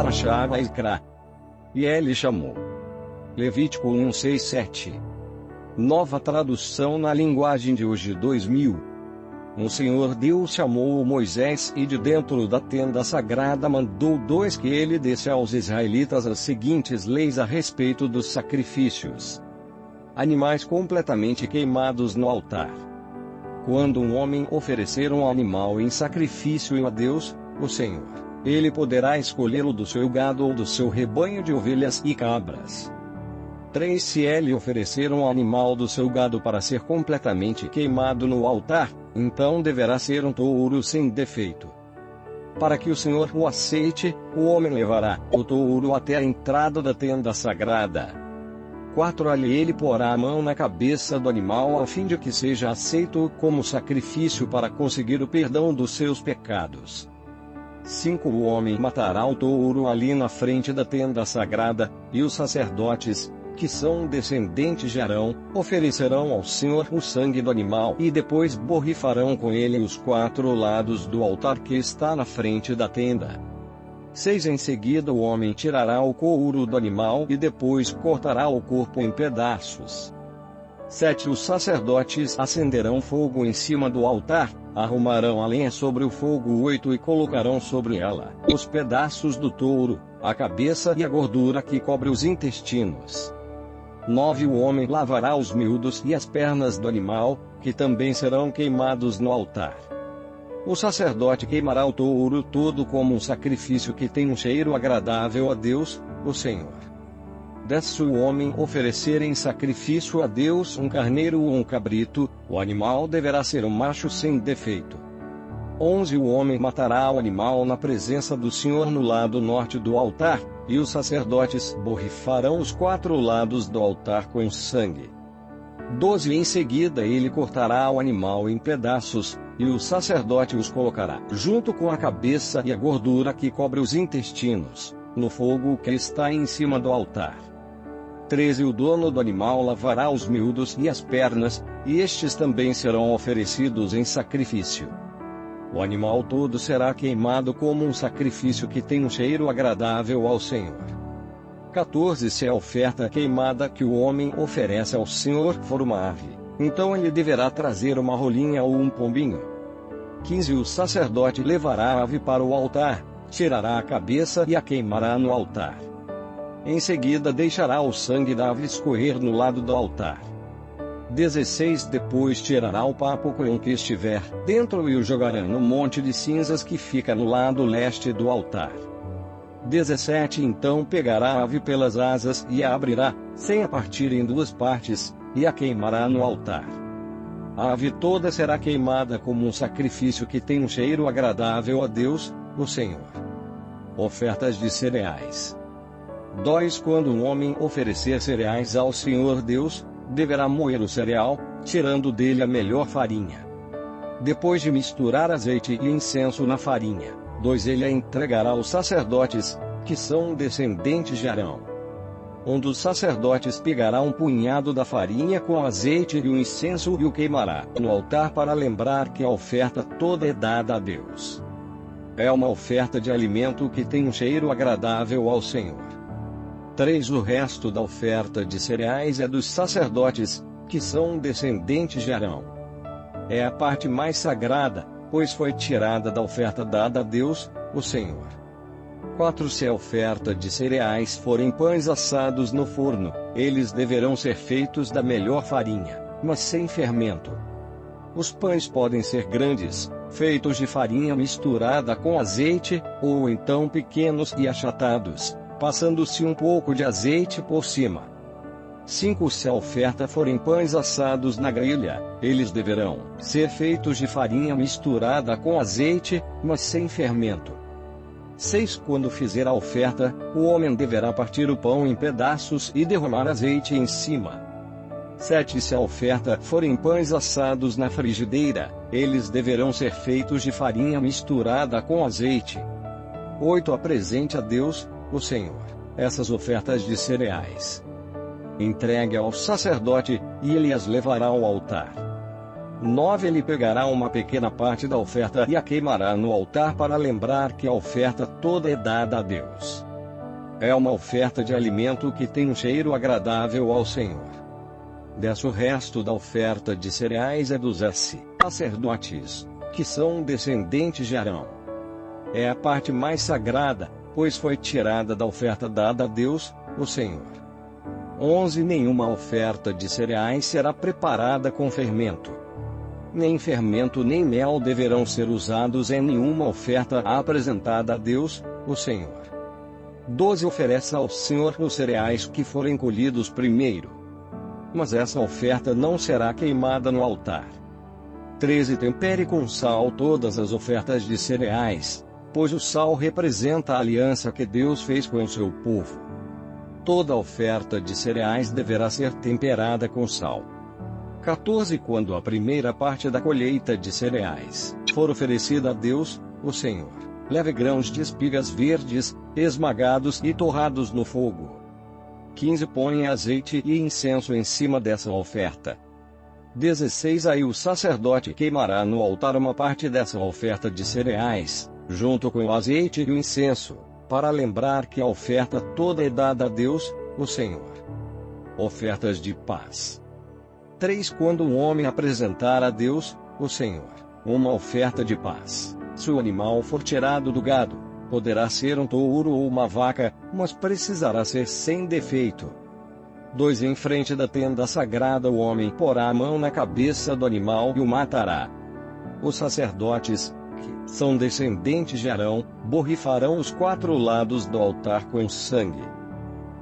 Parashá Vaikra. E ele chamou. Levítico 1, 6, 7. Nova tradução na linguagem de hoje 2000. O Senhor Deus chamou Moisés e de dentro da tenda sagrada mandou que ele desse aos israelitas as seguintes leis a respeito dos sacrifícios. Animais completamente queimados no altar. Quando um homem oferecer um animal em sacrifício a Deus, o Senhor, ele poderá escolhê-lo do seu gado ou do seu rebanho de ovelhas e cabras. 3. Se ele oferecer um animal do seu gado para ser completamente queimado no altar, então deverá ser um touro sem defeito. Para que o Senhor o aceite, o homem levará o touro até a entrada da tenda sagrada. 4. Ali ele porá a mão na cabeça do animal a fim de que seja aceito como sacrifício para conseguir o perdão dos seus pecados. 5. O homem matará o touro ali na frente da tenda sagrada, e os sacerdotes, que são descendentes de Arão, oferecerão ao Senhor o sangue do animal e depois borrifarão com ele os 4 lados do altar que está na frente da tenda. 6. Em seguida o homem tirará o couro do animal e depois cortará o corpo em pedaços. 7. Os sacerdotes acenderão fogo em cima do altar, arrumarão a lenha sobre o fogo. 8. E colocarão sobre ela os pedaços do touro, a cabeça e a gordura que cobre os intestinos. 9. O homem lavará os miúdos e as pernas do animal, que também serão queimados no altar. O sacerdote queimará o touro todo como um sacrifício que tem um cheiro agradável a Deus, o Senhor. 10. Se o homem oferecer em sacrifício a Deus um carneiro ou um cabrito, o animal deverá ser um macho sem defeito. 11. O homem matará o animal na presença do Senhor no lado norte do altar, e os sacerdotes borrifarão os 4 lados do altar com sangue. 12. Em seguida ele cortará o animal em pedaços, e o sacerdote os colocará, junto com a cabeça e a gordura que cobre os intestinos, no fogo que está em cima do altar. 13. O dono do animal lavará os miúdos e as pernas, e estes também serão oferecidos em sacrifício. O animal todo será queimado como um sacrifício que tem um cheiro agradável ao Senhor. 14. Se a oferta queimada que o homem oferece ao Senhor for uma ave, então ele deverá trazer uma rolinha ou um pombinho. 15. O sacerdote levará a ave para o altar, tirará a cabeça e a queimará no altar. Em seguida deixará o sangue da ave escorrer no lado do altar. 16. Depois tirará o papo com o que estiver dentro e o jogará no monte de cinzas que fica no lado leste do altar. 17. Então pegará a ave pelas asas e a abrirá, sem a partir em 2 partes, e a queimará no altar. A ave toda será queimada como um sacrifício que tem um cheiro agradável a Deus, o Senhor. Ofertas de cereais. 2. Quando um homem oferecer cereais ao Senhor Deus, deverá moer o cereal, tirando dele a melhor farinha. Depois de misturar azeite e incenso na farinha, 2. Ele a entregará aos sacerdotes, que são descendentes de Arão. Um dos sacerdotes pegará um punhado da farinha com azeite e o incenso e o queimará no altar para lembrar que a oferta toda é dada a Deus. É uma oferta de alimento que tem um cheiro agradável ao Senhor. 3. O resto da oferta de cereais é dos sacerdotes, que são descendentes de Arão. É a parte mais sagrada, pois foi tirada da oferta dada a Deus, o Senhor. 4. Se a oferta de cereais forem pães assados no forno, eles deverão ser feitos da melhor farinha, mas sem fermento. Os pães podem ser grandes, feitos de farinha misturada com azeite, ou então pequenos e achatados, passando-se um pouco de azeite por cima. 5. Se a oferta forem pães assados na grelha, eles deverão ser feitos de farinha misturada com azeite, mas sem fermento. 6. Quando fizer a oferta, o homem deverá partir o pão em pedaços e derramar azeite em cima. 7. Se a oferta forem pães assados na frigideira, eles deverão ser feitos de farinha misturada com azeite. 8. Apresente a Deus, o Senhor, essas ofertas de cereais. Entregue ao sacerdote, e ele as levará ao altar. 9. Ele pegará uma pequena parte da oferta e a queimará no altar para lembrar que a oferta toda é dada a Deus. É uma oferta de alimento que tem um cheiro agradável ao Senhor. Desce o resto da oferta de cereais é dos sacerdotes, que são descendentes de Arão. É a parte mais sagrada, pois foi tirada da oferta dada a Deus, o Senhor. 11 Nenhuma oferta de cereais será preparada com fermento. Nem fermento nem mel deverão ser usados em nenhuma oferta apresentada a Deus, o Senhor. 12 Ofereça ao Senhor os cereais que forem colhidos primeiro. Mas essa oferta não será queimada no altar. 13 Tempere com sal todas as ofertas de cereais, pois o sal representa a aliança que Deus fez com o seu povo. Toda oferta de cereais deverá ser temperada com sal. 14 Quando a primeira parte da colheita de cereais for oferecida a Deus, o Senhor, leve grãos de espigas verdes, esmagados e torrados no fogo. 15 Põe azeite e incenso em cima dessa oferta. 16 Aí o sacerdote queimará no altar uma parte dessa oferta de cereais, junto com o azeite e o incenso, para lembrar que a oferta toda é dada a Deus, o Senhor. Ofertas de paz. 3 Quando um homem apresentar a Deus, o Senhor, uma oferta de paz, se o animal for tirado do gado, poderá ser um touro ou uma vaca, mas precisará ser sem defeito. 2 Em frente da tenda sagrada o homem porá a mão na cabeça do animal e o matará. Os sacerdotes, que são descendentes de Arão, borrifarão os 4 lados do altar com sangue.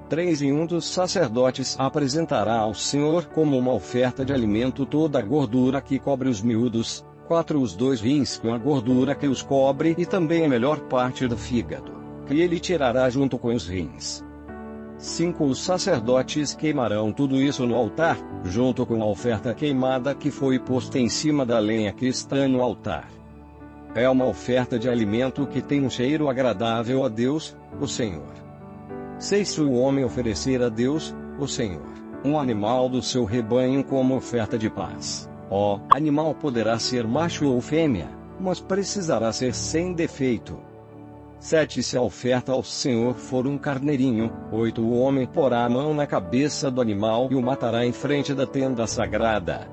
3 E um dos sacerdotes apresentará ao Senhor como uma oferta de alimento toda a gordura que cobre os miúdos, 4 Os 2 rins com a gordura que os cobre e também a melhor parte do fígado, que ele tirará junto com os rins. 5 Os sacerdotes queimarão tudo isso no altar, junto com a oferta queimada que foi posta em cima da lenha que está no altar. É uma oferta de alimento que tem um cheiro agradável a Deus, o Senhor. 6 Se o homem oferecer a Deus, o Senhor, um animal do seu rebanho como oferta de paz, animal poderá ser macho ou fêmea, mas precisará ser sem defeito. 7 Se a oferta ao Senhor for um carneirinho, 8 O homem porá a mão na cabeça do animal e o matará em frente da tenda sagrada.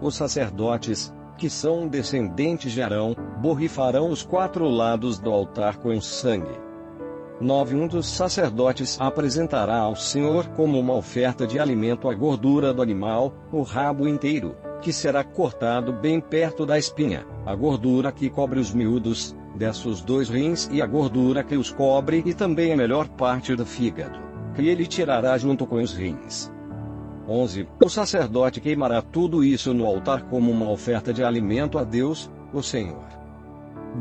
Os sacerdotes, que são descendentes de Arão, borrifarão os 4 lados do altar com sangue. 9 Um dos sacerdotes apresentará ao Senhor como uma oferta de alimento a gordura do animal, o rabo inteiro, que será cortado bem perto da espinha, a gordura que cobre os miúdos, desce os 2 rins e a gordura que os cobre e também a melhor parte do fígado, que ele tirará junto com os rins. 11 O sacerdote queimará tudo isso no altar como uma oferta de alimento a Deus, o Senhor.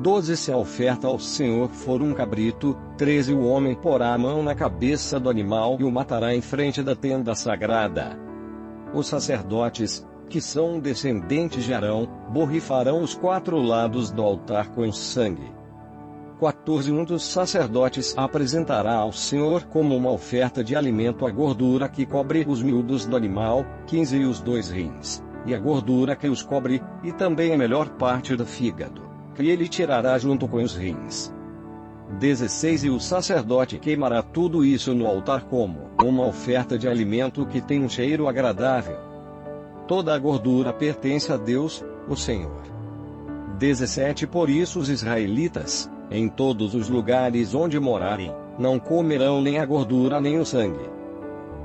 12 Se a oferta ao Senhor for um cabrito, 13 O homem porá a mão na cabeça do animal e o matará em frente da tenda sagrada. Os sacerdotes, que são descendentes de Arão, borrifarão os 4 lados do altar com sangue. 14 Um dos sacerdotes apresentará ao Senhor como uma oferta de alimento a gordura que cobre os miúdos do animal, 15 E os 2 rins, e a gordura que os cobre, e também a melhor parte do fígado, que ele tirará junto com os rins. 16 E o sacerdote queimará tudo isso no altar como uma oferta de alimento que tem um cheiro agradável. Toda a gordura pertence a Deus, o Senhor. 17 Por isso os israelitas, em todos os lugares onde morarem, não comerão nem a gordura nem o sangue.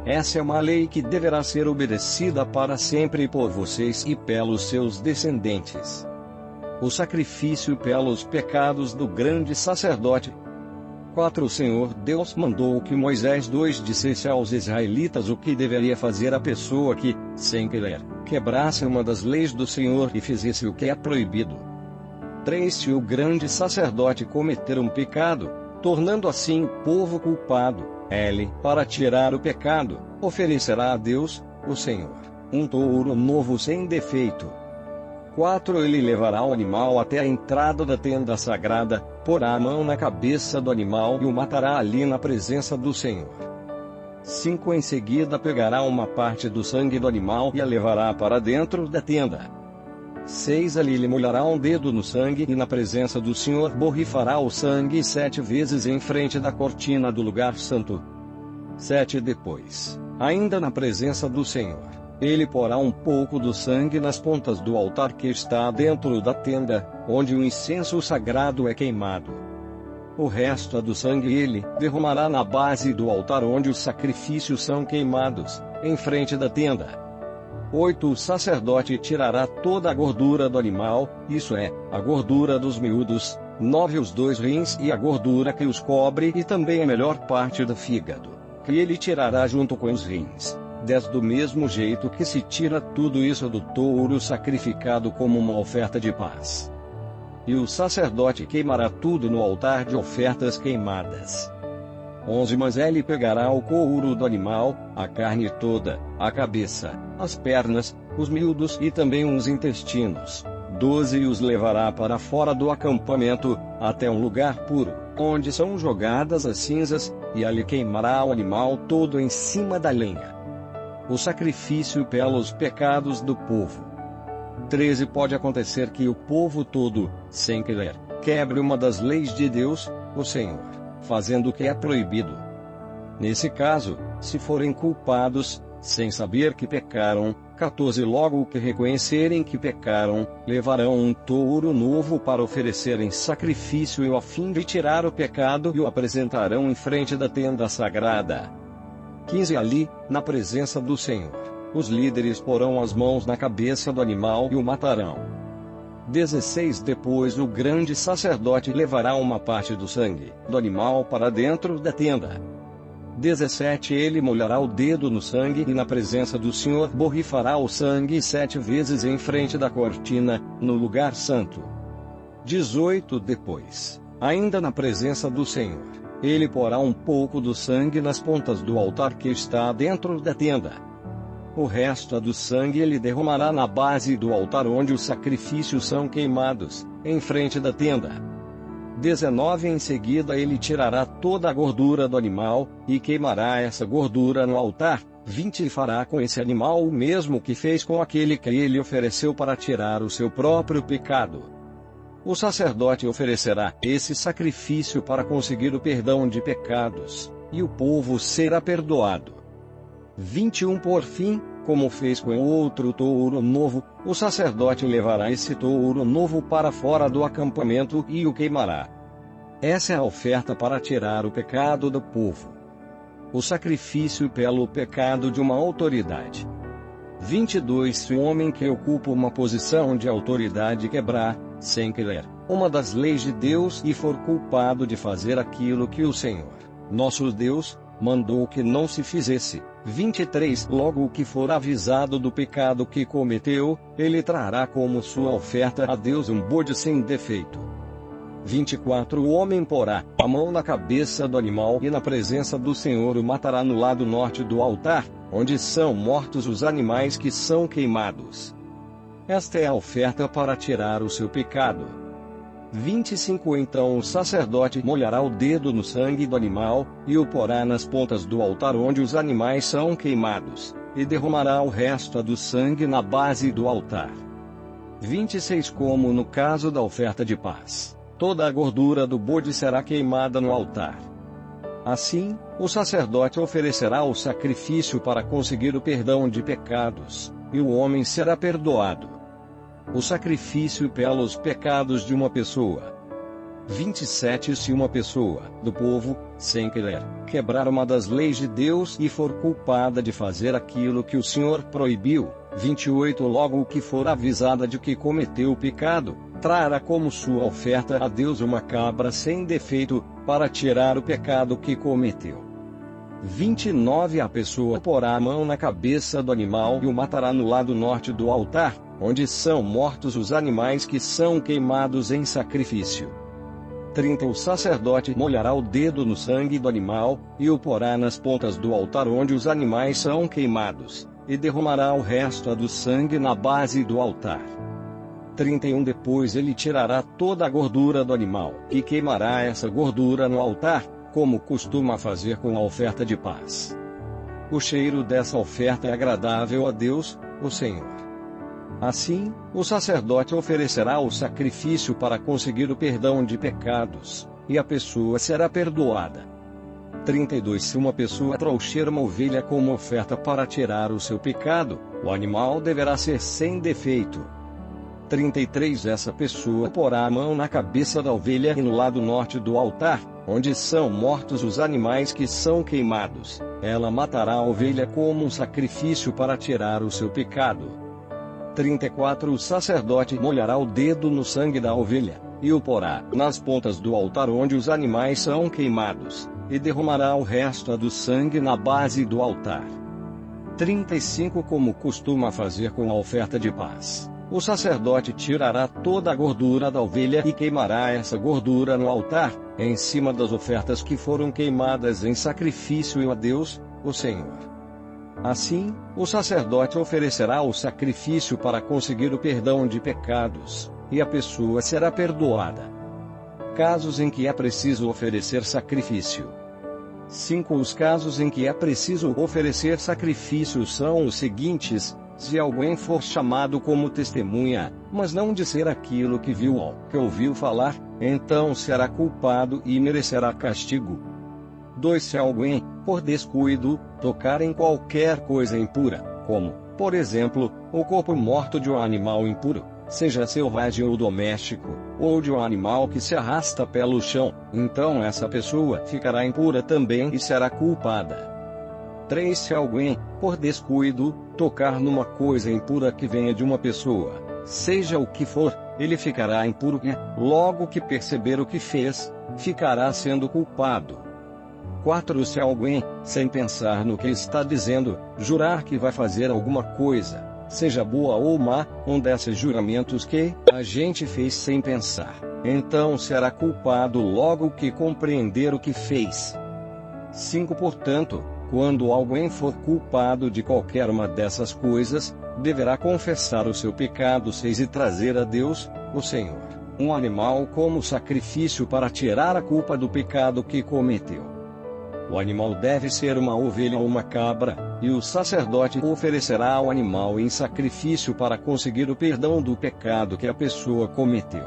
Essa é uma lei que deverá ser obedecida para sempre por vocês e pelos seus descendentes. O sacrifício pelos pecados do grande sacerdote. 4 O Senhor Deus mandou que Moisés 2 dissesse aos israelitas o que deveria fazer a pessoa que, sem querer, quebrasse uma das leis do Senhor e fizesse o que é proibido. 3 Se o grande sacerdote cometer um pecado, tornando assim o povo culpado, ele, para tirar o pecado, oferecerá a Deus, o Senhor, um touro novo sem defeito. 4 Ele levará o animal até a entrada da tenda sagrada, porá a mão na cabeça do animal e o matará ali na presença do Senhor. 5 Em seguida pegará uma parte do sangue do animal e a levará para dentro da tenda. 6 Ali ele molhará um dedo no sangue e na presença do Senhor borrifará o sangue 7 vezes em frente da cortina do lugar santo. 7 Depois, ainda na presença do Senhor, ele porá um pouco do sangue nas pontas do altar que está dentro da tenda, onde o incenso sagrado é queimado. O resto do sangue ele derramará na base do altar onde os sacrifícios são queimados, em frente da tenda. 8 O sacerdote tirará toda a gordura do animal, isso é, a gordura dos miúdos, 9 Os 2 rins e a gordura que os cobre e também a melhor parte do fígado, que ele tirará junto com os rins. 10 Do mesmo jeito que se tira tudo isso do touro sacrificado como uma oferta de paz. E o sacerdote queimará tudo no altar de ofertas queimadas. 11 Mas ele pegará o couro do animal, a carne toda, a cabeça, as pernas, os miúdos e também os intestinos. 12 E os levará para fora do acampamento, até um lugar puro, onde são jogadas as cinzas, e ali queimará o animal todo em cima da lenha. O sacrifício pelos pecados do povo. 13 Pode acontecer que o povo todo, sem querer, quebre uma das leis de Deus, o Senhor, fazendo o que é proibido. Nesse caso, se forem culpados, sem saber que pecaram, 14 Logo que reconhecerem que pecaram, levarão um touro novo para oferecer em sacrifício a fim de tirar o pecado e o apresentarão em frente da tenda sagrada. 15 Ali, na presença do Senhor, os líderes porão as mãos na cabeça do animal e o matarão. 16 Depois o grande sacerdote levará uma parte do sangue do animal para dentro da tenda. 17 Ele molhará o dedo no sangue e na presença do Senhor borrifará o sangue 7 vezes em frente da cortina, no lugar santo. 18 Depois, ainda na presença do Senhor, ele porá um pouco do sangue nas pontas do altar que está dentro da tenda. O resto do sangue ele derramará na base do altar onde os sacrifícios são queimados, em frente da tenda. 19 Em seguida ele tirará toda a gordura do animal, e queimará essa gordura no altar. 20 E fará com esse animal o mesmo que fez com aquele que ele ofereceu para tirar o seu próprio pecado. O sacerdote oferecerá esse sacrifício para conseguir o perdão de pecados, e o povo será perdoado. 21 Por fim, como fez com o outro touro novo, o sacerdote levará esse touro novo para fora do acampamento e o queimará. Essa é a oferta para tirar o pecado do povo. O sacrifício pelo pecado de uma autoridade. 22 Se o homem que ocupa uma posição de autoridade quebrar, sem querer, uma das leis de Deus e for culpado de fazer aquilo que o Senhor, nosso Deus, mandou que não se fizesse. 23 Logo que for avisado do pecado que cometeu, ele trará como sua oferta a Deus um bode sem defeito. 24 O homem porá a mão na cabeça do animal e na presença do Senhor o matará no lado norte do altar, onde são mortos os animais que são queimados. Esta é a oferta para tirar o seu pecado. 25 Então o sacerdote molhará o dedo no sangue do animal, e o porá nas pontas do altar onde os animais são queimados, e derramará o resto do sangue na base do altar. 26 Como no caso da oferta de paz, toda a gordura do bode será queimada no altar. Assim, o sacerdote oferecerá o sacrifício para conseguir o perdão de pecados, e o homem será perdoado. O sacrifício pelos pecados de uma pessoa. 27 Se uma pessoa, do povo, sem querer, quebrar uma das leis de Deus e for culpada de fazer aquilo que o Senhor proibiu. 28 Logo que for avisada de que cometeu o pecado, trará como sua oferta a Deus uma cabra sem defeito, para tirar o pecado que cometeu. 29 A pessoa porá a mão na cabeça do animal e o matará no lado norte do altar, onde são mortos os animais que são queimados em sacrifício. 30 O sacerdote molhará o dedo no sangue do animal, e o porá nas pontas do altar onde os animais são queimados, e derramará o resto do sangue na base do altar. 31 Depois ele tirará toda a gordura do animal, e queimará essa gordura no altar, como costuma fazer com a oferta de paz. O cheiro dessa oferta é agradável a Deus, o Senhor. Assim, o sacerdote oferecerá o sacrifício para conseguir o perdão de pecados, e a pessoa será perdoada. 32. Se uma pessoa trouxer uma ovelha como oferta para tirar o seu pecado, o animal deverá ser sem defeito. 33. Essa pessoa porá a mão na cabeça da ovelha e no lado norte do altar, onde são mortos os animais que são queimados. Ela matará a ovelha como um sacrifício para tirar o seu pecado. 34. O sacerdote molhará o dedo no sangue da ovelha, e o porá nas pontas do altar onde os animais são queimados, e derramará o resto do sangue na base do altar. 35. Como costuma fazer com a oferta de paz, o sacerdote tirará toda a gordura da ovelha e queimará essa gordura no altar, em cima das ofertas que foram queimadas em sacrifício a Deus, o Senhor. Assim, o sacerdote oferecerá o sacrifício para conseguir o perdão de pecados, e a pessoa será perdoada. Casos em que é preciso oferecer sacrifício. 5. Os casos em que é preciso oferecer sacrifício são os seguintes: se alguém for chamado como testemunha, mas não disser aquilo que viu ou que ouviu falar, então será culpado e merecerá castigo. 2. Se alguém, por descuido, tocar em qualquer coisa impura, como, por exemplo, o corpo morto de um animal impuro, seja selvagem ou doméstico, ou de um animal que se arrasta pelo chão, então essa pessoa ficará impura também e será culpada. 3. Se alguém, por descuido, tocar numa coisa impura que venha de uma pessoa, seja o que for, ele ficará impuro e, logo que perceber o que fez, ficará sendo culpado. 4. Se alguém, sem pensar no que está dizendo, jurar que vai fazer alguma coisa, seja boa ou má, um desses juramentos que a gente fez sem pensar, então será culpado logo que compreender o que fez. 5. Portanto, quando alguém for culpado de qualquer uma dessas coisas, deverá confessar o seu pecado 6 e trazer a Deus, o Senhor, um animal como sacrifício para tirar a culpa do pecado que cometeu. O animal deve ser uma ovelha ou uma cabra, e o sacerdote oferecerá o animal em sacrifício para conseguir o perdão do pecado que a pessoa cometeu.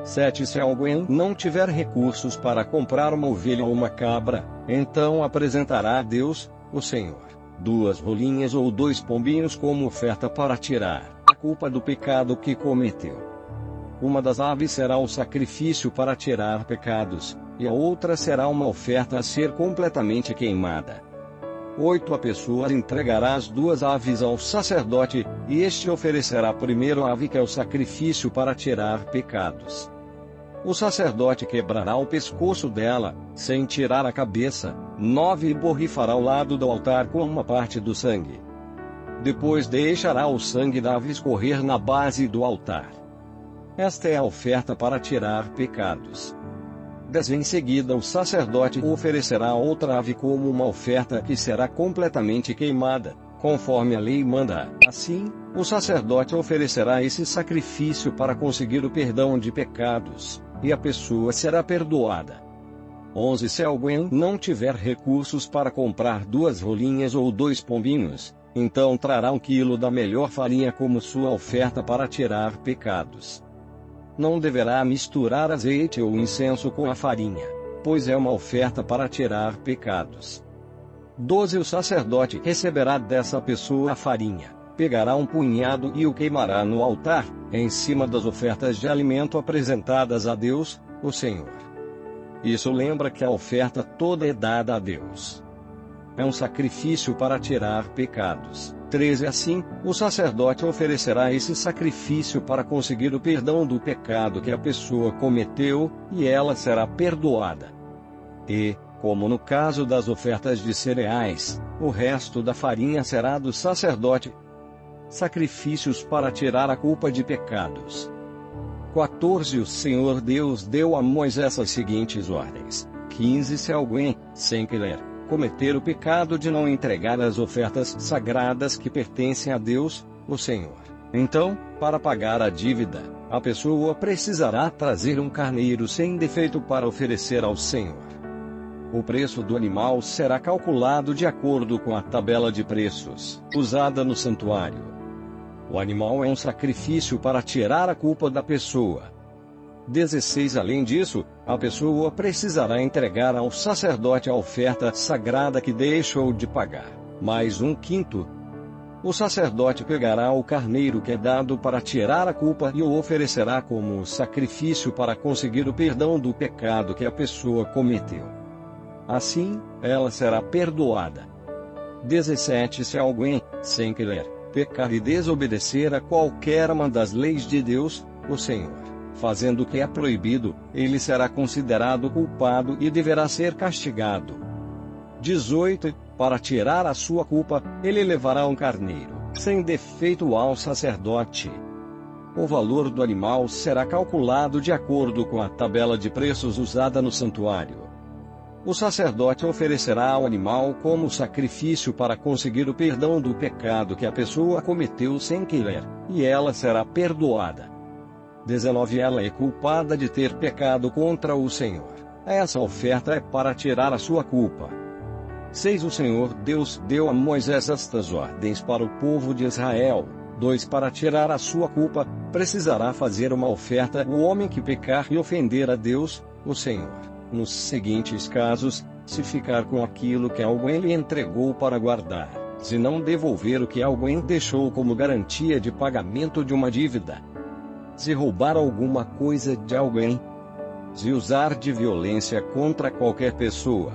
7. Se alguém não tiver recursos para comprar uma ovelha ou uma cabra, então apresentará a Deus, o Senhor, 2 rolinhas ou 2 pombinhos como oferta para tirar a culpa do pecado que cometeu. Uma das aves será o sacrifício para tirar pecados, e a outra será uma oferta a ser completamente queimada. 8. A pessoa entregará as 2 aves ao sacerdote, e este oferecerá primeiro a ave que é o sacrifício para tirar pecados. O sacerdote quebrará o pescoço dela, sem tirar a cabeça. 9. E borrifará ao lado do altar com uma parte do sangue. Depois deixará o sangue da ave escorrer na base do altar. Esta é a oferta para tirar pecados. 10. Em seguida o sacerdote oferecerá outra ave como uma oferta que será completamente queimada, conforme a lei manda. Assim, o sacerdote oferecerá esse sacrifício para conseguir o perdão de pecados, e a pessoa será perdoada. 11. Se alguém não tiver recursos para comprar 2 rolinhas ou 2 pombinhos, então trará 1 quilo da melhor farinha como sua oferta para tirar pecados. Não deverá misturar azeite ou incenso com a farinha, pois é uma oferta para tirar pecados. 12. O sacerdote receberá dessa pessoa a farinha, pegará um punhado e o queimará no altar, em cima das ofertas de alimento apresentadas a Deus, o Senhor. Isso lembra que a oferta toda é dada a Deus. É um sacrifício para tirar pecados. 13. Assim, o sacerdote oferecerá esse sacrifício para conseguir o perdão do pecado que a pessoa cometeu, e ela será perdoada. E, como no caso das ofertas de cereais, o resto da farinha será do sacerdote. Sacrifícios para tirar a culpa de pecados. 14. O Senhor Deus deu a Moisés as seguintes ordens. 15. Se alguém, sem querer, cometer o pecado de não entregar as ofertas sagradas que pertencem a Deus, o Senhor, então, para pagar a dívida, a pessoa precisará trazer um carneiro sem defeito para oferecer ao Senhor. O preço do animal será calculado de acordo com a tabela de preços usada no santuário. O animal é um sacrifício para tirar a culpa da pessoa. 16. Além disso, a pessoa precisará entregar ao sacerdote a oferta sagrada que deixou de pagar, mais 1/5. O sacerdote pegará o carneiro que é dado para tirar a culpa e o oferecerá como sacrifício para conseguir o perdão do pecado que a pessoa cometeu. Assim, ela será perdoada. 17. Se alguém, sem querer, pecar e desobedecer a qualquer uma das leis de Deus, o Senhor, fazendo o que é proibido, ele será considerado culpado e deverá ser castigado. 18. Para tirar a sua culpa, ele levará um carneiro, sem defeito ao sacerdote. O valor do animal será calculado de acordo com a tabela de preços usada no santuário. O sacerdote oferecerá o animal como sacrifício para conseguir o perdão do pecado que a pessoa cometeu sem querer, e ela será perdoada. 19. Ela é culpada de ter pecado contra o Senhor. Essa oferta é para tirar a sua culpa. 6. O Senhor Deus deu a Moisés estas ordens para o povo de Israel. 2. Para tirar a sua culpa, precisará fazer uma oferta o homem que pecar e ofender a Deus, o Senhor. Nos seguintes casos, se ficar com aquilo que alguém lhe entregou para guardar, se não devolver o que alguém deixou como garantia de pagamento de uma dívida, se roubar alguma coisa de alguém, se usar de violência contra qualquer pessoa.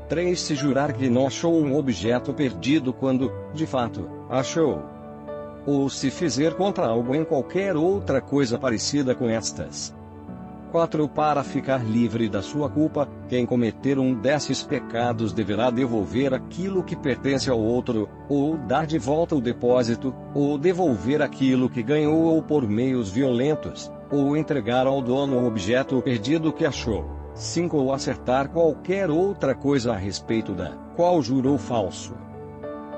3. Se jurar que não achou um objeto perdido quando, de fato, achou. Ou se fizer contra alguém qualquer outra coisa parecida com estas. 4. Para ficar livre da sua culpa, quem cometer um desses pecados deverá devolver aquilo que pertence ao outro, ou dar de volta o depósito, ou devolver aquilo que ganhou ou por meios violentos, ou entregar ao dono o objeto perdido que achou. 5. Ou acertar qualquer outra coisa a respeito da qual jurou falso.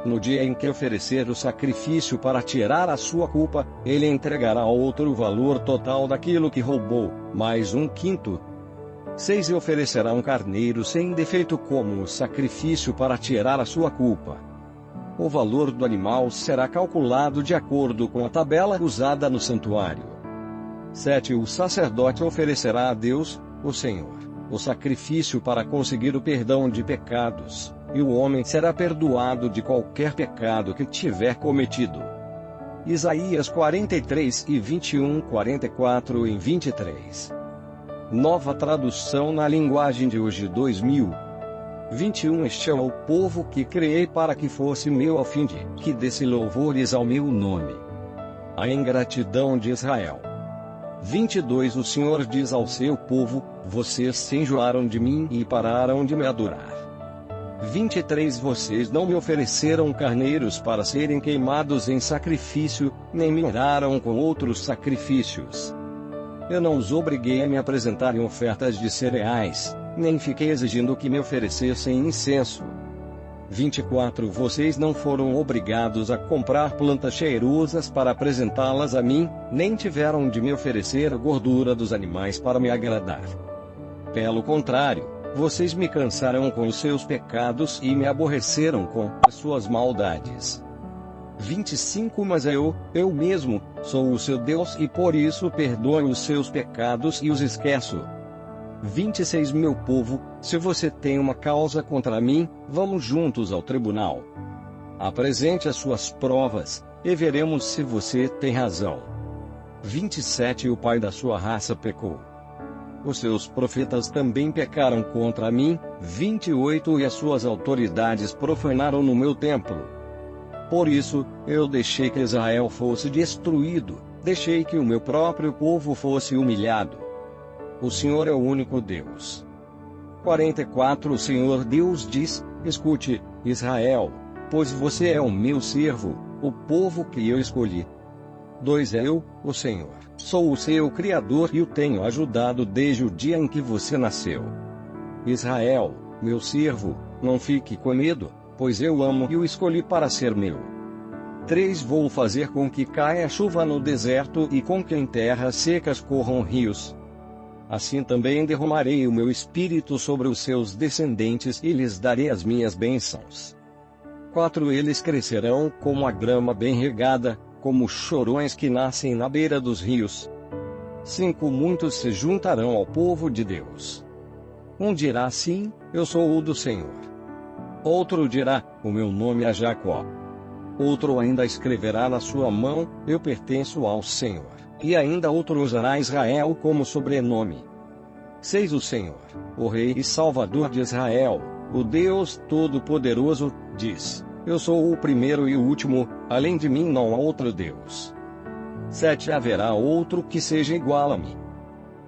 No dia em que oferecer o sacrifício para tirar a sua culpa, ele entregará ao outro o valor total daquilo que roubou, mais 1/5. 6. E oferecerá um carneiro sem defeito como sacrifício para tirar a sua culpa. O valor do animal será calculado de acordo com a tabela usada no santuário. 7. O sacerdote oferecerá a Deus, o Senhor, o sacrifício para conseguir o perdão de pecados, e o homem será perdoado de qualquer pecado que tiver cometido. Isaías 43 e 21, 44 e 23. Nova tradução na linguagem de hoje 2021. Este é o povo que criei para que fosse meu a fim de que desse louvores ao meu nome. A ingratidão de Israel. 22. O Senhor diz ao seu povo: vocês se enjoaram de mim e pararam de me adorar. 23. Vocês não me ofereceram carneiros para serem queimados em sacrifício, nem me honraram com outros sacrifícios. Eu não os obriguei a me apresentarem ofertas de cereais, nem fiquei exigindo que me oferecessem incenso. 24. Vocês não foram obrigados a comprar plantas cheirosas para apresentá-las a mim, nem tiveram de me oferecer a gordura dos animais para me agradar. Pelo contrário, vocês me cansaram com os seus pecados e me aborreceram com as suas maldades. 25. Mas eu mesmo, sou o seu Deus e por isso perdoo os seus pecados e os esqueço. 26. Meu povo, se você tem uma causa contra mim, vamos juntos ao tribunal. Apresente as suas provas, e veremos se você tem razão. 27. O pai da sua raça pecou. Os seus profetas também pecaram contra mim. 28. E as suas autoridades profanaram no meu templo. Por isso, eu deixei que Israel fosse destruído, deixei que o meu próprio povo fosse humilhado. O Senhor é o único Deus. 44. O Senhor Deus diz: escute, Israel, pois você é o meu servo, o povo que eu escolhi. 2. Eu, o Senhor, sou o seu Criador e o tenho ajudado desde o dia em que você nasceu. Israel, meu servo, não fique com medo, pois eu amo e o escolhi para ser meu. 3. Vou fazer com que caia chuva no deserto e com que em terras secas corram rios. Assim também derramarei o meu espírito sobre os seus descendentes e lhes darei as minhas bênçãos. 4. Eles crescerão como a grama bem regada, como chorões que nascem na beira dos rios. 5 Muitos se juntarão ao povo de Deus. Um dirá sim, eu sou o do Senhor. Outro dirá, o meu nome é Jacó. Outro ainda escreverá na sua mão, eu pertenço ao Senhor. E ainda outro usará Israel como sobrenome. 6 O Senhor, o Rei e Salvador de Israel, o Deus Todo-Poderoso, diz: eu sou o primeiro e o último, além de mim não há outro Deus. 7 Haverá outro que seja igual a mim.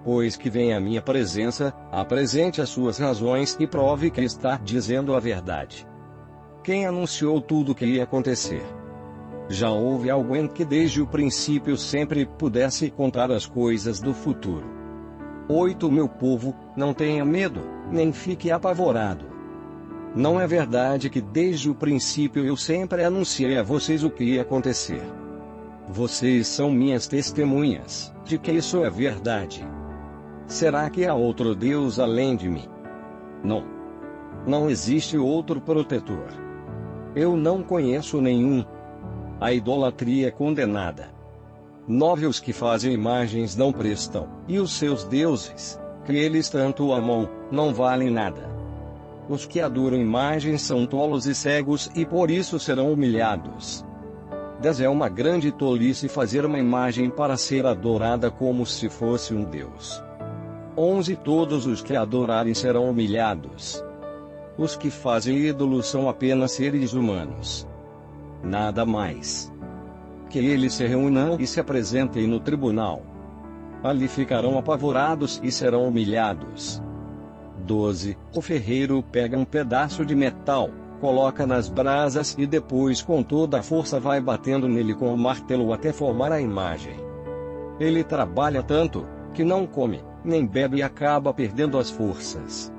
Pois que venha à minha presença, apresente as suas razões e prove que está dizendo a verdade. Quem anunciou tudo o que ia acontecer? Já houve alguém que desde o princípio sempre pudesse contar as coisas do futuro. 8 Meu povo, não tenha medo, nem fique apavorado. Não é verdade que desde o princípio eu sempre anunciei a vocês o que ia acontecer? Vocês são minhas testemunhas, de que isso é verdade. Será que há outro Deus além de mim? Não. Não existe outro protetor. Eu não conheço nenhum. A idolatria é condenada. 9 Os que fazem imagens não prestam, e os seus deuses, que eles tanto amam, não valem nada. Os que adoram imagens são tolos e cegos e por isso serão humilhados. 10 É uma grande tolice fazer uma imagem para ser adorada como se fosse um deus. 11 Todos os que adorarem serão humilhados. Os que fazem ídolos são apenas seres humanos. Nada mais. Que eles se reúnam e se apresentem no tribunal. Ali ficarão apavorados e serão humilhados. 12 O ferreiro pega um pedaço de metal, coloca nas brasas e depois com toda a força vai batendo nele com o martelo até formar a imagem. Ele trabalha tanto, que não come, nem bebe e acaba perdendo as forças.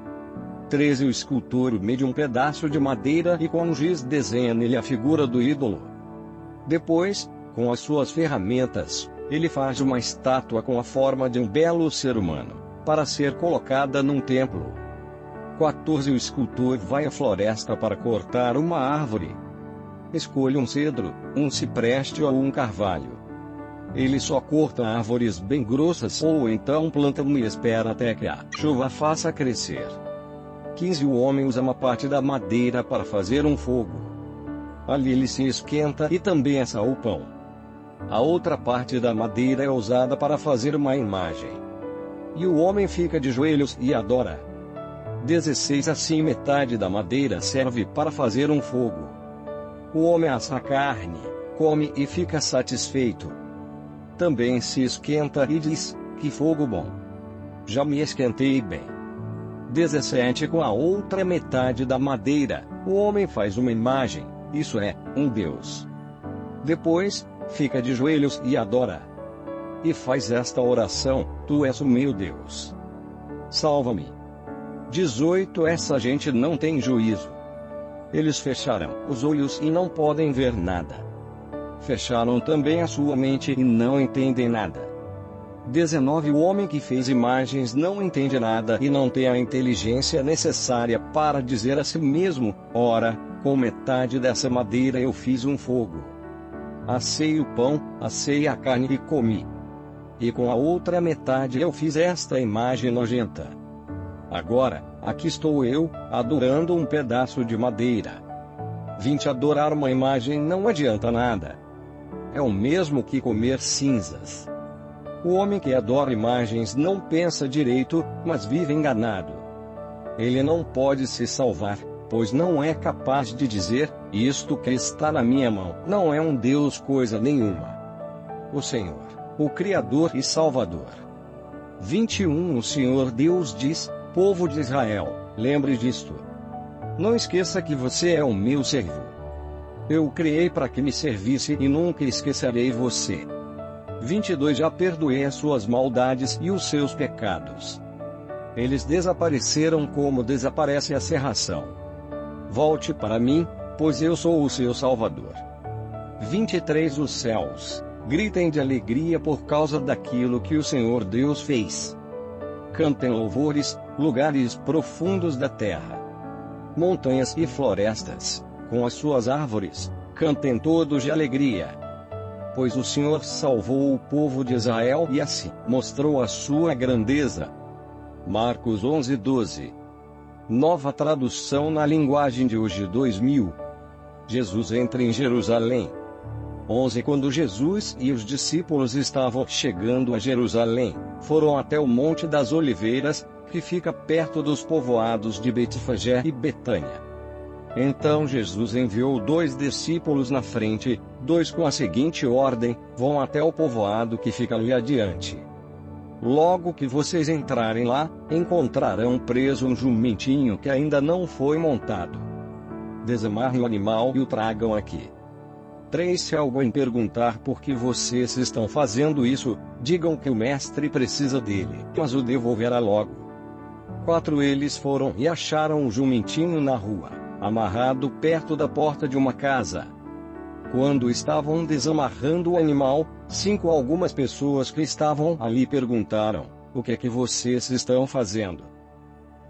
13 O escultor mede um pedaço de madeira e com um giz desenha nele a figura do ídolo. Depois, com as suas ferramentas, ele faz uma estátua com a forma de um belo ser humano, para ser colocada num templo. 14 O escultor vai à floresta para cortar uma árvore. Escolha um cedro, um cipreste ou um carvalho. Ele só corta árvores bem grossas ou então planta uma e espera até que a chuva faça crescer. 15 O homem usa uma parte da madeira para fazer um fogo. Ali ele se esquenta e também assa o pão. A outra parte da madeira é usada para fazer uma imagem. E o homem fica de joelhos e adora. 16 Assim metade da madeira serve para fazer um fogo. O homem assa a carne, come e fica satisfeito. Também se esquenta e diz, que fogo bom! Já me esquentei bem. 17 Com a outra metade da madeira, o homem faz uma imagem, isso é, um deus. Depois, fica de joelhos e adora. E faz esta oração: Tu és o meu Deus. Salva-me. 18 Essa gente não tem juízo. Eles fecharam os olhos e não podem ver nada. Fecharam também a sua mente e não entendem nada. 19 O homem que fez imagens não entende nada e não tem a inteligência necessária para dizer a si mesmo: ora, com metade dessa madeira eu fiz um fogo. Assei o pão, assei a carne e comi. E com a outra metade eu fiz esta imagem nojenta. Agora, aqui estou eu, adorando um pedaço de madeira. 20 Adorar uma imagem não adianta nada. É o mesmo que comer cinzas. O homem que adora imagens não pensa direito, mas vive enganado. Ele não pode se salvar, pois não é capaz de dizer: isto que está na minha mão não é um Deus coisa nenhuma. O Senhor, o Criador e Salvador. 21 O Senhor Deus diz: povo de Israel, lembre disto. Não esqueça que você é o meu servo. Eu o criei para que me servisse e nunca esquecerei você. 22 Já perdoei as suas maldades e os seus pecados. Eles desapareceram como desaparece a serração. Volte para mim, pois eu sou o seu Salvador. 23 Os céus gritem de alegria por causa daquilo que o Senhor Deus fez. Cantem louvores, lugares profundos da terra. Montanhas e florestas, com as suas árvores, cantem todos de alegria. pois o Senhor salvou o povo de Israel e assim mostrou a sua grandeza. Marcos 11:12. Nova tradução na linguagem de hoje 2000. Jesus entra em Jerusalém. 11 Quando Jesus e os discípulos estavam chegando a Jerusalém, foram até o Monte das Oliveiras, que fica perto dos povoados de Betfagé e Betânia. Então Jesus enviou 2 discípulos na frente, 2 com a seguinte ordem: vão até o povoado que fica ali adiante. Logo que vocês entrarem lá, encontrarão preso um jumentinho que ainda não foi montado. Desamarrem o animal e o tragam aqui. 3 Se alguém perguntar por que vocês estão fazendo isso, digam que o mestre precisa dele, mas o devolverá logo. 4 Eles foram e acharam um jumentinho na rua, amarrado perto da porta de uma casa. Quando estavam desamarrando o animal, 5 Algumas pessoas que estavam ali perguntaram: o que é que vocês estão fazendo?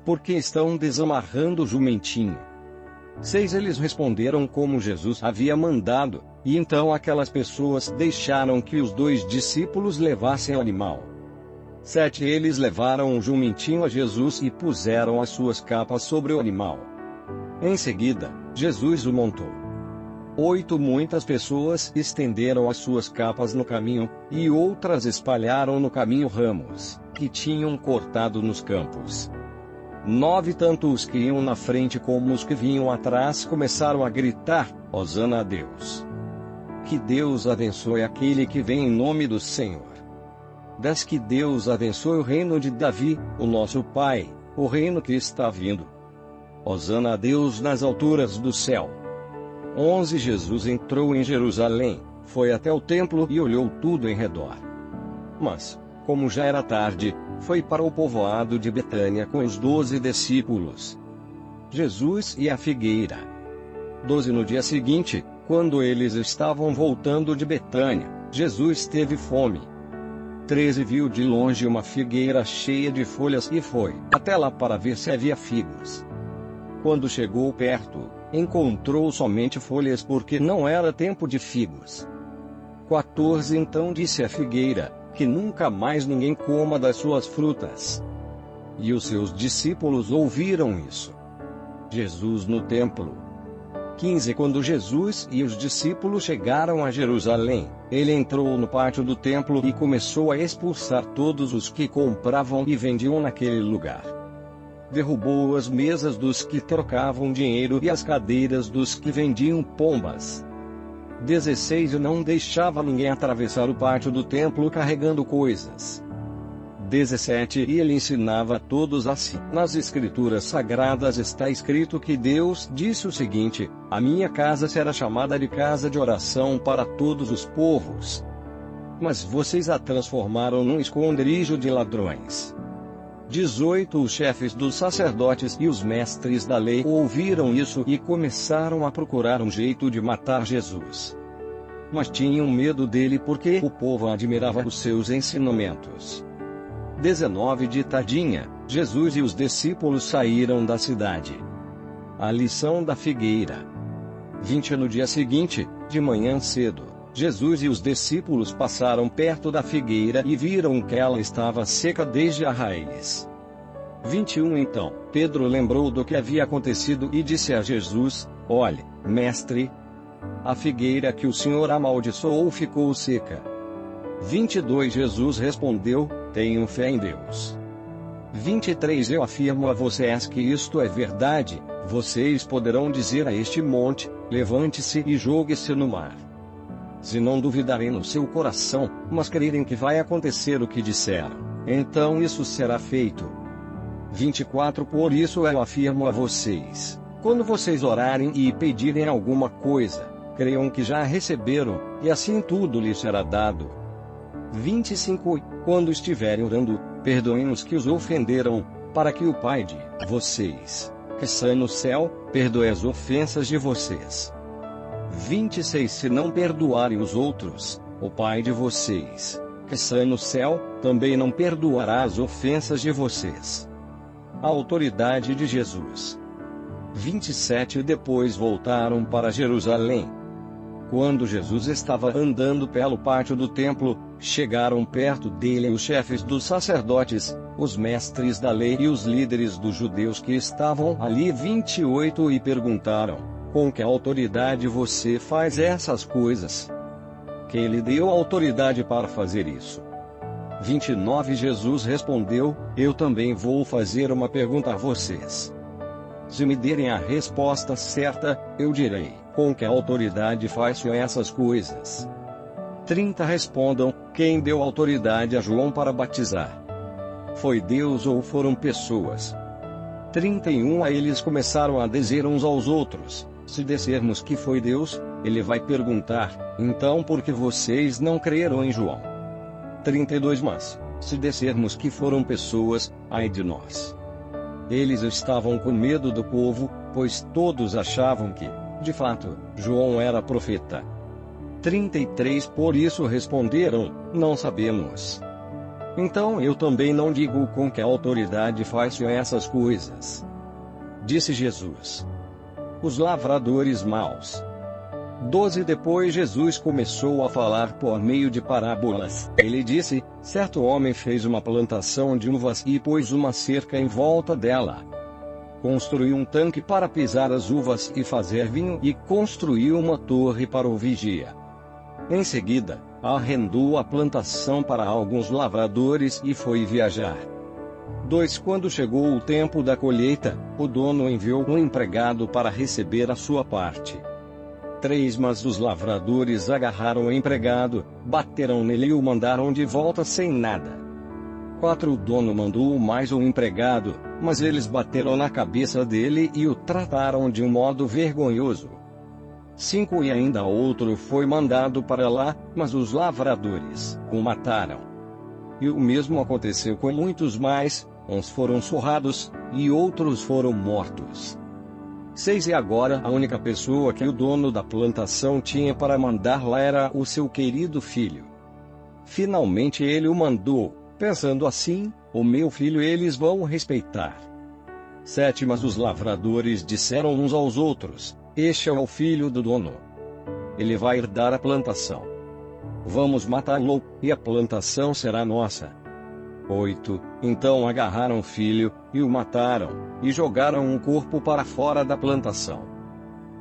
Por que estão desamarrando o jumentinho? 6 Eles responderam como Jesus havia mandado, e então aquelas pessoas deixaram que os 2 discípulos levassem o animal. 7 Eles levaram o jumentinho a Jesus e puseram as suas capas sobre o animal. Em seguida, Jesus o montou. 8 Muitas pessoas estenderam as suas capas no caminho, e outras espalharam no caminho ramos, que tinham cortado nos campos. 9 Tanto os que iam na frente como os que vinham atrás começaram a gritar: Hosana a Deus! Que Deus abençoe aquele que vem em nome do Senhor! 10 Que Deus abençoe o reino de Davi, o nosso Pai, o reino que está vindo. Hosana a Deus nas alturas do céu! 11 Jesus entrou em Jerusalém, foi até o templo e olhou tudo em redor. Mas, como já era tarde, foi para o povoado de Betânia com os 12 discípulos. Jesus e a figueira. 12 No dia seguinte, quando eles estavam voltando de Betânia, Jesus teve fome. 13 Viu de longe uma figueira cheia de folhas e foi até lá para ver se havia figos. Quando chegou perto, encontrou somente folhas porque não era tempo de figos. 14 Então disse a figueira: que nunca mais ninguém coma das suas frutas. E os seus discípulos ouviram isso. Jesus no templo. 15 Quando Jesus e os discípulos chegaram a Jerusalém, ele entrou no pátio do templo e começou a expulsar todos os que compravam e vendiam naquele lugar. Derrubou as mesas dos que trocavam dinheiro e as cadeiras dos que vendiam pombas. 16 E não deixava ninguém atravessar o pátio do templo carregando coisas. 17 E ele ensinava a todos assim: nas escrituras sagradas está escrito que Deus disse o seguinte: a minha casa será chamada de casa de oração para todos os povos. Mas vocês a transformaram num esconderijo de ladrões. 18 Os chefes dos sacerdotes e os mestres da lei ouviram isso e começaram a procurar um jeito de matar Jesus. Mas tinham medo dele porque o povo admirava os seus ensinamentos. 19 De tardinha, Jesus e os discípulos saíram da cidade. A lição da figueira. 20 No dia seguinte, de manhã cedo, Jesus e os discípulos passaram perto da figueira e viram que ela estava seca desde a raiz. 21 Então, Pedro lembrou do que havia acontecido e disse a Jesus: olhe, mestre, a figueira que o Senhor amaldiçoou ficou seca. 22 Jesus respondeu: tenham fé em Deus. 23 Eu afirmo a vocês que isto é verdade, vocês poderão dizer a este monte: levante-se e jogue-se no mar. Se não duvidarem no seu coração, mas crerem que vai acontecer o que disseram, então isso será feito. 24 Por isso eu afirmo a vocês: quando vocês orarem e pedirem alguma coisa, creiam que já receberam, e assim tudo lhes será dado. 25 Quando estiverem orando, perdoem os que os ofenderam, para que o Pai de vocês, que está no céu, perdoe as ofensas de vocês. 26 Se não perdoarem os outros, o Pai de vocês, que está no céu, também não perdoará as ofensas de vocês. A autoridade de Jesus. 27 Depois voltaram para Jerusalém. Quando Jesus estava andando pelo pátio do templo, chegaram perto dele os chefes dos sacerdotes, os mestres da lei e os líderes dos judeus que estavam ali. 28 E perguntaram: com que autoridade você faz essas coisas? Quem lhe deu autoridade para fazer isso? 29 Jesus respondeu: eu também vou fazer uma pergunta a vocês. Se me derem a resposta certa, eu direi: com que autoridade faço essas coisas? 30 Respondam: quem deu autoridade a João para batizar? Foi Deus ou foram pessoas? 31 Aí eles começaram a dizer uns aos outros: se dissermos que foi Deus, ele vai perguntar: então por que vocês não creram em João? 32 Mas, se dissermos que foram pessoas, ai de nós. Eles estavam com medo do povo, pois todos achavam que, de fato, João era profeta. 33 Por isso responderam: não sabemos. Então eu também não digo com que autoridade faço essas coisas. Disse Jesus: os lavradores maus. 12 Depois Jesus começou a falar por meio de parábolas. Ele disse: certo homem fez uma plantação de uvas e pôs uma cerca em volta dela. Construiu um tanque para pisar as uvas e fazer vinho e construiu uma torre para o vigia. Em seguida, arrendou a plantação para alguns lavradores e foi viajar. 2 Quando chegou o tempo da colheita, o dono enviou um empregado para receber a sua parte. 3 Mas os lavradores agarraram o empregado, bateram nele e o mandaram de volta sem nada. 4 O dono mandou mais um empregado, mas eles bateram na cabeça dele e o trataram de um modo vergonhoso. 5 E ainda outro foi mandado para lá, mas os lavradores o mataram. E o mesmo aconteceu com muitos mais, uns foram surrados, e outros foram mortos. 6 E agora a única pessoa que o dono da plantação tinha para mandar lá era o seu querido filho. Finalmente ele o mandou, pensando assim: o meu filho eles vão respeitar. 7 Mas os lavradores disseram uns aos outros: este é o filho do dono. Ele vai herdar a plantação. Vamos matá-lo, e a plantação será nossa. 8 Então agarraram o filho, e o mataram, e jogaram o corpo para fora da plantação.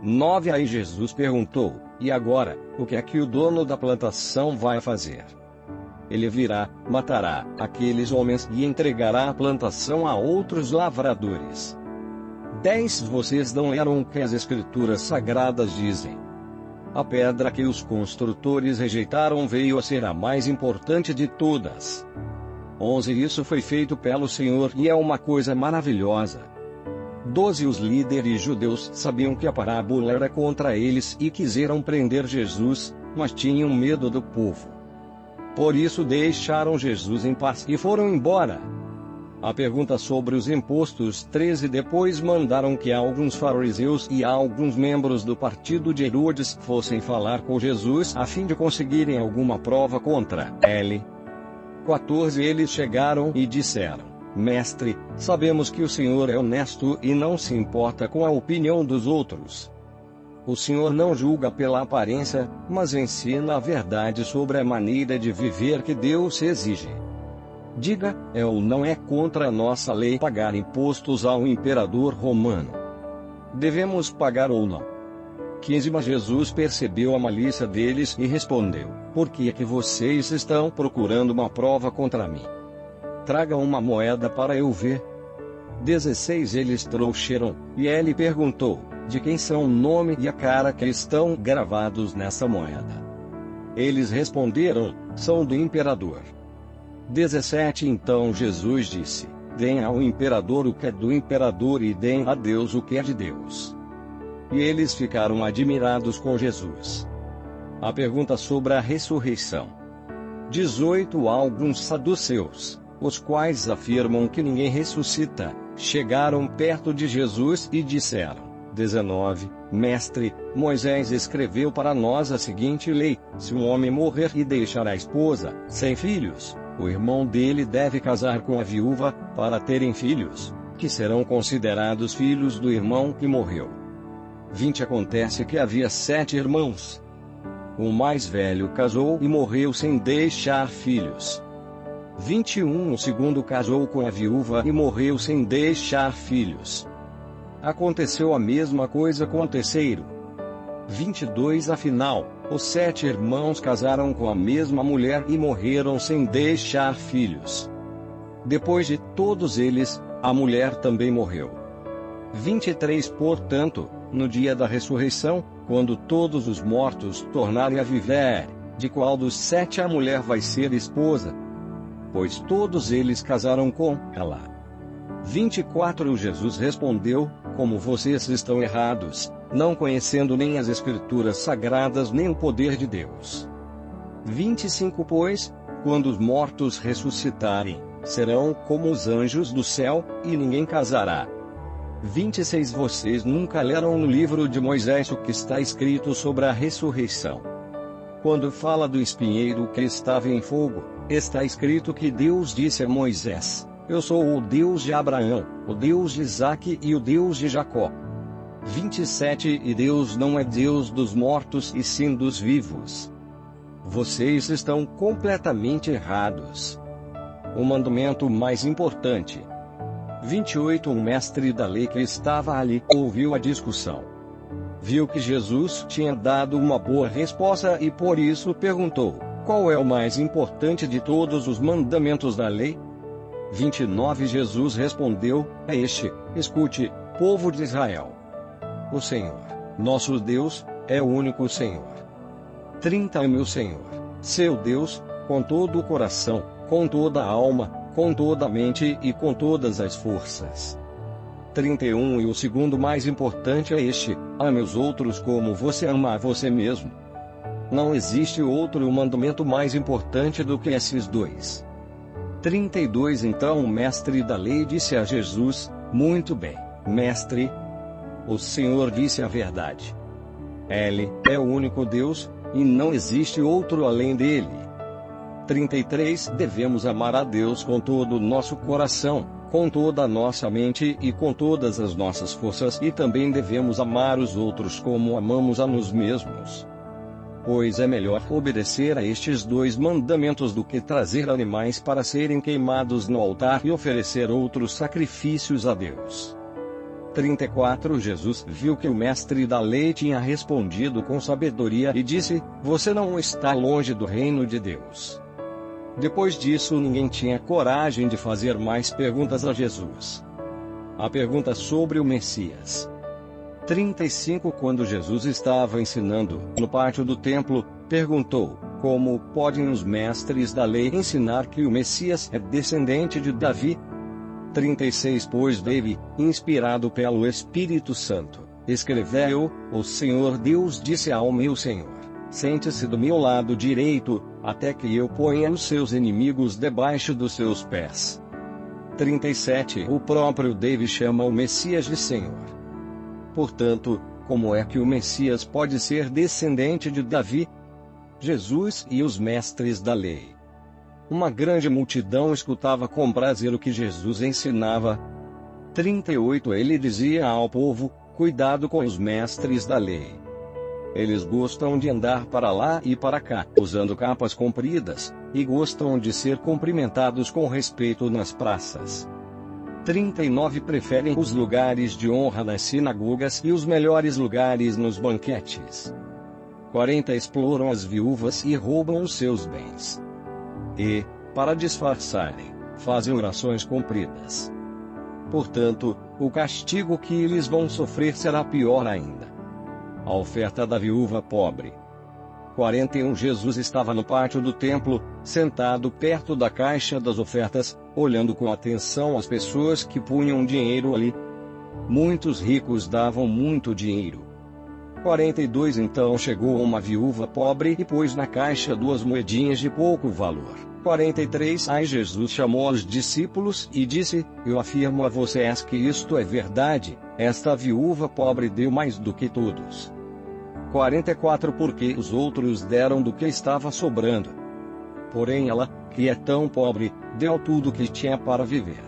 9 Aí Jesus perguntou: e agora, o que é que o dono da plantação vai fazer? Ele virá, matará aqueles homens e entregará a plantação a outros lavradores. 10 Vocês não leram o que as Escrituras Sagradas dizem? A pedra que os construtores rejeitaram veio a ser a mais importante de todas. 11 Isso foi feito pelo Senhor e é uma coisa maravilhosa. 12 Os líderes judeus sabiam que a parábola era contra eles e quiseram prender Jesus, mas tinham medo do povo. Por isso deixaram Jesus em paz e foram embora. A pergunta sobre os impostos. 13 Depois mandaram que alguns fariseus e alguns membros do partido de Herodes fossem falar com Jesus a fim de conseguirem alguma prova contra ele. 14 Eles chegaram e disseram: Mestre, sabemos que o Senhor é honesto e não se importa com a opinião dos outros. O Senhor não julga pela aparência, mas ensina a verdade sobre a maneira de viver que Deus exige. Diga, é ou não é contra a nossa lei pagar impostos ao imperador romano? Devemos pagar ou não? 15 Mas Jesus percebeu a malícia deles e respondeu: Por que é que vocês estão procurando uma prova contra mim? Traga uma moeda para eu ver. 16 Eles trouxeram, e ele perguntou: De quem são o nome e a cara que estão gravados nessa moeda? Eles responderam: São do imperador. 17 Então Jesus disse: Deem ao imperador o que é do imperador e deem a Deus o que é de Deus. E eles ficaram admirados com Jesus. A pergunta sobre a ressurreição. 18 Alguns saduceus, os quais afirmam que ninguém ressuscita, chegaram perto de Jesus e disseram: 19 Mestre, Moisés escreveu para nós a seguinte lei: se um homem morrer e deixar a esposa sem filhos, o irmão dele deve casar com a viúva, para terem filhos, que serão considerados filhos do irmão que morreu. 20 Acontece que havia 7 irmãos. O mais velho casou e morreu sem deixar filhos. 21 O segundo casou com a viúva e morreu sem deixar filhos. Aconteceu a mesma coisa com o terceiro. 22 Afinal, os 7 irmãos casaram com a mesma mulher e morreram sem deixar filhos. Depois de todos eles, a mulher também morreu. 23 Portanto, no dia da ressurreição, quando todos os mortos tornarem a viver, de qual dos 7 a mulher vai ser esposa? Pois todos eles casaram com ela. 24 Jesus respondeu: Como vocês estão errados, não conhecendo nem as Escrituras Sagradas nem o poder de Deus. 25 Pois, quando os mortos ressuscitarem, serão como os anjos do céu, e ninguém casará. 26 Vocês nunca leram no livro de Moisés o que está escrito sobre a ressurreição. Quando fala do espinheiro que estava em fogo, está escrito que Deus disse a Moisés: Eu sou o Deus de Abraão, o Deus de Isaque e o Deus de Jacó. 27 E Deus não é Deus dos mortos e sim dos vivos. Vocês estão completamente errados. O mandamento mais importante. 28 O mestre da lei que estava ali ouviu a discussão. Viu que Jesus tinha dado uma boa resposta e por isso perguntou: Qual é o mais importante de todos os mandamentos da lei? 29 Jesus respondeu: É este: Escute, povo de Israel. O Senhor, nosso Deus, é o único Senhor. 30 É meu Senhor, seu Deus, com todo o coração, com toda a alma, com toda a mente e com todas as forças. 31 E o segundo mais importante é este: ame os outros como você ama a você mesmo. Não existe outro mandamento mais importante do que esses dois. 32 Então o mestre da lei disse a Jesus: Muito bem, mestre. O Senhor disse a verdade. Ele é o único Deus, e não existe outro além dele. 33 Devemos amar a Deus com todo o nosso coração, com toda a nossa mente e com todas as nossas forças, e também devemos amar os outros como amamos a nós mesmos. Pois é melhor obedecer a estes dois mandamentos do que trazer animais para serem queimados no altar e oferecer outros sacrifícios a Deus. 34 Jesus viu que o mestre da lei tinha respondido com sabedoria e disse: Você não está longe do reino de Deus. Depois disso ninguém tinha coragem de fazer mais perguntas a Jesus. A pergunta sobre o Messias. 35 Quando Jesus estava ensinando no pátio do templo, perguntou: Como podem os mestres da lei ensinar que o Messias é descendente de Davi? 36 Pois Davi, inspirado pelo Espírito Santo, escreveu: O Senhor Deus disse ao meu Senhor: Sente-se do meu lado direito, até que eu ponha os seus inimigos debaixo dos seus pés. 37 O próprio Davi chama o Messias de Senhor. Portanto, como é que o Messias pode ser descendente de Davi? Jesus e os mestres da lei. Uma grande multidão escutava com prazer o que Jesus ensinava. 38 Ele dizia ao povo: Cuidado com os mestres da lei. Eles gostam de andar para lá e para cá, usando capas compridas, e gostam de ser cumprimentados com respeito nas praças. 39 Preferem os lugares de honra nas sinagogas e os melhores lugares nos banquetes. 40 Exploram as viúvas e roubam os seus bens. E, para disfarçarem, fazem orações compridas. Portanto, o castigo que eles vão sofrer será pior ainda. A oferta da viúva pobre. 41 Jesus estava no pátio do templo, sentado perto da caixa das ofertas, olhando com atenção as pessoas que punham dinheiro ali. Muitos ricos davam muito dinheiro. 42 Então chegou uma viúva pobre e pôs na caixa 2 moedinhas de pouco valor. 43 Aí Jesus chamou os discípulos e disse: Eu afirmo a vocês que isto é verdade, esta viúva pobre deu mais do que todos. 44 Porque os outros deram do que estava sobrando. Porém ela, que é tão pobre, deu tudo o que tinha para viver.